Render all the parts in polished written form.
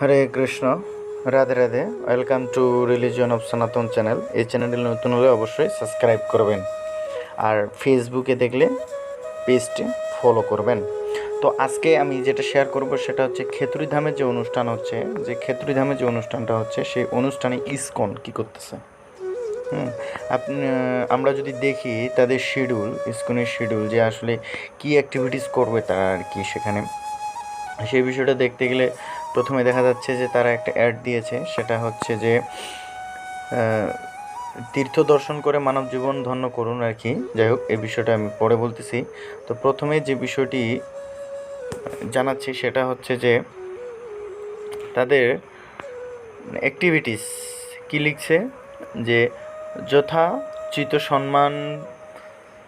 Hare Krishna, Radhe Radhe. Welcome to religion of সনাতন channel. এই চ্যানেলটি নতুন হলে অবশ্যই সাবস্ক্রাইব করবেন, আর ফেসবুকে দেখলে পেজটি ফলো করবেন। তো আজকে আমি যেটা শেয়ার করব সেটা হচ্ছে খেতুরিধামের যে অনুষ্ঠান হচ্ছে, খেতুরিধামের যে অনুষ্ঠানটা হচ্ছে, সেই অনুষ্ঠানে ইসকন কী করতেছে। আপনি আমরা যদি দেখি তাদের শিডিউল, ইসকনের শিডিউল, যে আসলে কী অ্যাক্টিভিটিস করবে তারা আর কি সেখানে, সেই বিষয়টা দেখতে গেলে প্রথমে দেখা যাচ্ছে যে তারা একটা অ্যাড দিয়েছে, সেটা হচ্ছে যে তীর্থ দর্শন করে মানব জীবন ধন্য করুন আর কি। যাই হোক, এই বিষয়টা আমি পরে বলতেছি। তো প্রথমে যে বিষয়টি জানাচ্ছি সেটা হচ্ছে যে তাদের অ্যাক্টিভিটিস কী লিখছে, যে যথাচিত সম্মান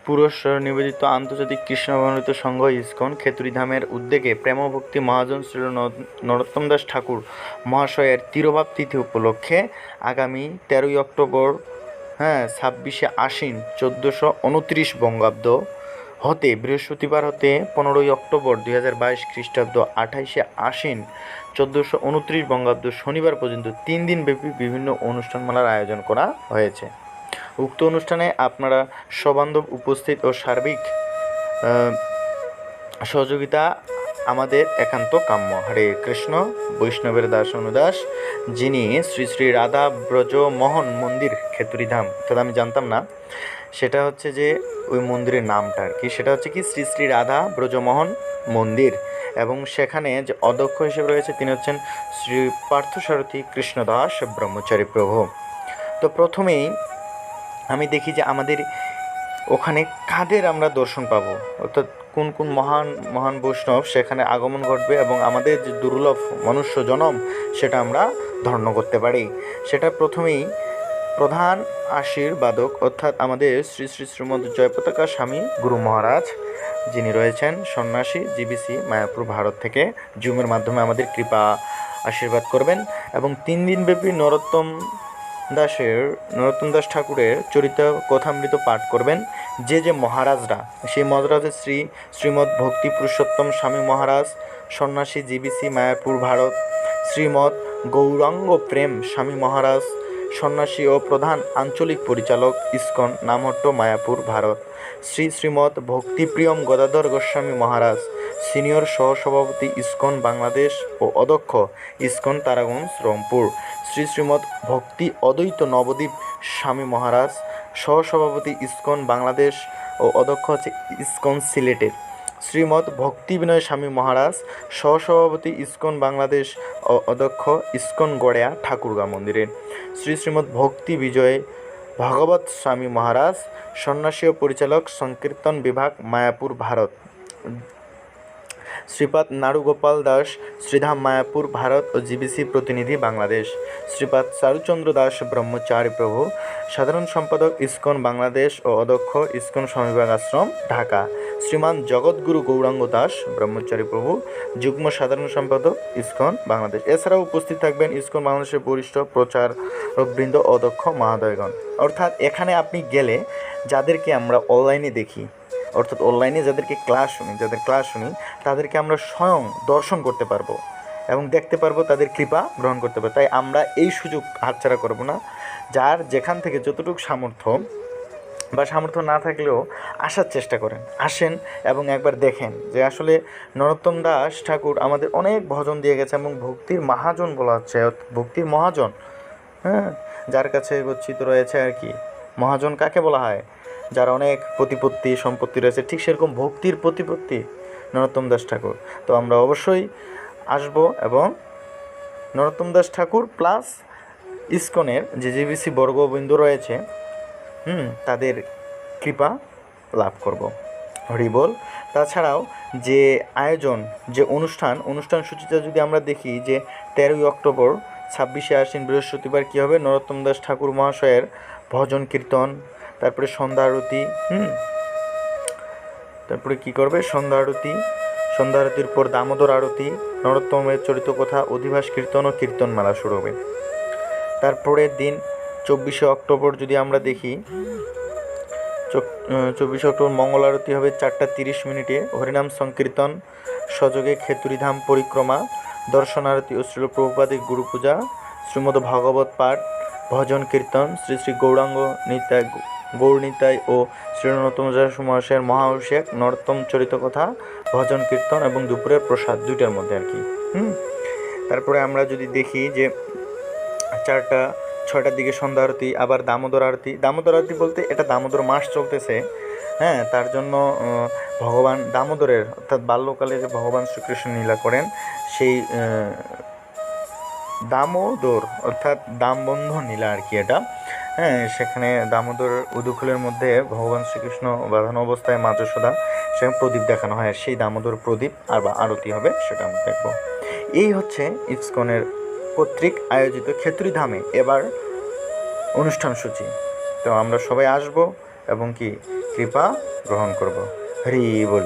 পুরস্কার নিবেদিত আন্তর্জাতিক কৃষ্ণবর্ণিত সংঘ ইসকন খেতুরিধামের উদ্যোগে প্রেমভক্তি মহাজন শ্রী নরোত্তম দাস ঠাকুর মহাশয়ের তিরোভাব তিথি উপলক্ষে আগামী 13ই অক্টোবর 26শে আশ্বিন 1429 বঙ্গাব্দ হতে বৃহস্পতিবার হতে 15ই অক্টোবর 2022 খ্রিস্টাব্দ 28শে আশ্বিন 1429 বঙ্গাব্দ শনিবার পর্যন্ত 3 দিনব্যাপী বিভিন্ন অনুষ্ঠানমালার আয়োজন করা হয়েছে। উক্ত অনুষ্ঠানে আপনারা সবান্ধব উপস্থিত ও সার্বিক সহযোগিতা আমাদের একান্ত কাম্য। হরে কৃষ্ণ। বৈষ্ণবের দাস অনুদাস, যিনি শ্রী শ্রী রাধা ব্রজ মোহন মন্দির খেতুরিধাম, সেটা আমি জানতাম না, সেটা হচ্ছে যে ওই মন্দিরের নামটা আর কি, সেটা হচ্ছে কি শ্রী শ্রী রাধা ব্রজমোহন মন্দির, এবং সেখানে যে অধ্যক্ষ হিসেবে রয়েছে তিনি হচ্ছেন শ্রী পার্থসারথী কৃষ্ণদাস ব্রহ্মচারী প্রভু। তো প্রথমেই আমি দেখি যে আমাদের ওখানে কাদের আমরা দর্শন পাবো, অর্থাৎ কোন কোন মহান মহান বৈষ্ণব সেখানে আগমন ঘটবে এবং আমাদের যে দুর্লভ মনুষ্য জনম সেটা আমরা ধন্য করতে পারি। সেটা প্রথমেই প্রধান আশীর্বাদক অর্থাৎ আমাদের শ্রী শ্রী শ্রীমদ জয়পতাকা স্বামী গুরু মহারাজ, যিনি রয়েছেন সন্ন্যাসী, জিবিসি মায়াপুর ভারত থেকে জুমের মাধ্যমে আমাদের কৃপা আশীর্বাদ করবেন, এবং 3 দিনব্যাপী নরোত্তম দাস ঠাকুরের চরিত্র কথামৃত পাঠ করবেন। যে মহারাজরা, সেই মহারাজের শ্রীমৎ ভক্তি পুরুষোত্তম স্বামী মহারাজ, সন্ন্যাসী, জিবিসি মায়াপুর ভারত; শ্রীমৎ গৌরাঙ্গ প্রেম স্বামী মহারাজ, সন্ন্যাসী ও প্রধান আঞ্চলিক পরিচালক, ইসকন নামহট্ট মায়াপুর ভারত; শ্রীমৎ ভক্তিপ্রিয়ম গদাধর গোস্বামী মহারাজ, সিনিয়র সহসভাপতি, ইসকন বাংলাদেশ ও অধ্যক্ষ, ইসকন তারাগঞ্জ রংপুর; শ্রীমৎ ভক্তি অদ্বৈত নবদ্বীপ স্বামী মহারাজ, সহসভাপতি, ইসকন বাংলাদেশ ও অধ্যক্ষ হচ্ছে ইসকন সিলেটের; শ্রীমৎ ভক্তি বিনয় স্বামী মহারাজ, সহসভাপতি, ইসকন বাংলাদেশ ও অধ্যক্ষ, ইসকন গড়িয়া ঠাকুরগাঁও মন্দিরের; শ্রীমৎ ভক্তি বিজয় ভাগবত স্বামী মহারাজ, সন্ন্যাসী ও পরিচালক, সংকীর্তন বিভাগ মায়াপুর ভারত; শ্রীপাদ নাড়ুগোপাল দাস, শ্রীধাম মায়াপুর ভারত ও জিবিসি প্রতিনিধি বাংলাদেশ; শ্রীপাদ চারুচন্দ্র দাস ব্রহ্মচারী প্রভু, সাধারণ সম্পাদক, ইসকন বাংলাদেশ ও অধ্যক্ষ, ইসকন স্বামীবাগ আশ্রম ঢাকা; শ্রীমান জগৎগুরু গৌরাঙ্গ দাস ব্রহ্মচারী প্রভু, যুগ্ম সাধারণ সম্পাদক, ইসকন বাংলাদেশ। এছাড়াও উপস্থিত থাকবেন ইসকন বাংলাদেশের বরিষ্ঠ প্রচারকবৃন্দ, অধ্যক্ষ মহোদয়গণ। অর্থাৎ এখানে আপনি গেলে যাদেরকে আমরা অনলাইনে দেখি, অর্থাৎ অনলাইনে যাদের ক্লাস শুনি তাদেরকে আমরা স্বয়ং দর্শন করতে পারবো এবং দেখতে পারবো, তাদের কৃপা গ্রহণ করতে পারবো। তাই আমরা এই সুযোগ হাতছাড়া করব না। যার যেখান থেকে যতটুকু সামর্থ্য না থাকলেও আসার চেষ্টা করেন, আসেন এবং একবার দেখেন যে আসলে নরোত্তম দাস ঠাকুর আমাদের অনেক ভজন দিয়ে গেছে এবং ভক্তির মহাজন বলা হচ্ছে, ভক্তির মহাজন, যার কাছে গচ্ছিত রয়েছে আর কি। মহাজন কাকে বলা হয়? যার অনেক প্রতিপত্তি সম্পত্তি রয়েছে, ঠিক সেরকম ভক্তির প্রতিপত্তি নরোত্তম দাস ঠাকুর। তো আমরা অবশ্যই আসব এবং নরোত্তম দাস ঠাকুর প্লাস ইসকনের যে জিবিসি বর্গবৃন্দ রয়েছে তাদের কৃপা লাভ করব। হরি বল। তাছাড়াও যে আয়োজন, যে অনুষ্ঠান সূচিটা যদি আমরা দেখি, যে 13ই অক্টোবর 26শে আশ্বিন বৃহস্পতিবার কী হবে, নরোত্তম দাস ঠাকুর মহাশয়ের ভজন কীর্তন, তারপরে সন্ধ্যা আরতি, তারপরে কী করবে, সন্ধ্যা আরতির পর দামোদর আরতি, নরোত্তমের চরিত্র কথা, অধিবাস কীর্তন ও কীর্তনমালা শুরু হবে। তারপরের দিন 24শে অক্টোবর যদি আমরা দেখি, 24শে অক্টোবর মঙ্গল আরতি হবে 4টা 30 মিনিটে, হরিনাম সংকীর্তন সযোগে খেতুরিধাম পরিক্রমা, দর্শনারতি ও শ্রীল প্রভুপাদিক গুরু পূজা, শ্রীমদ ভাগবত পাঠ, ভজন কীর্তন, শ্রী শ্রী গৌরাঙ্গ নিতাই, গৌর নিতাই ও শ্রীনতম মহাশয়ের মহাঅভিষেক, নরোত্তম চরিত কথা, ভজন কীর্তন এবং দুপুরের প্রসাদ, দুইটার মধ্যে আর কি। তারপরে আমরা যদি দেখি যে 6টার দিকে সন্ধ্যা আরতি, আবার দামোদর আরতি। দামোদর আরতি বলতে এটা দামোদর মাস চলতেছে, হ্যাঁ, তার জন্য ভগবান দামোদরের অর্থাৎ বাল্যকালে যে ভগবান শ্রীকৃষ্ণ লীলা করেন সেই দামোদর অর্থাৎ দামবন্ধন লীলা আর কি এটা, হ্যাঁ, সেখানে দামোদর উদুখুলের মধ্যে ভগবান শ্রীকৃষ্ণ বাঁধানো অবস্থায় মা যশোদা সেখানে প্রদীপ দেখানো হয়, সেই দামোদর প্রদীপ আর বা আরতি হবে, সেটা আমরা দেখব। এই হচ্ছে ইসকনের কর্তৃক আয়োজিত খেতড়িধামে এবার অনুষ্ঠান সূচি। তো আমরা সবাই আসব এবং কি কৃপা গ্রহণ করব। হরি বল।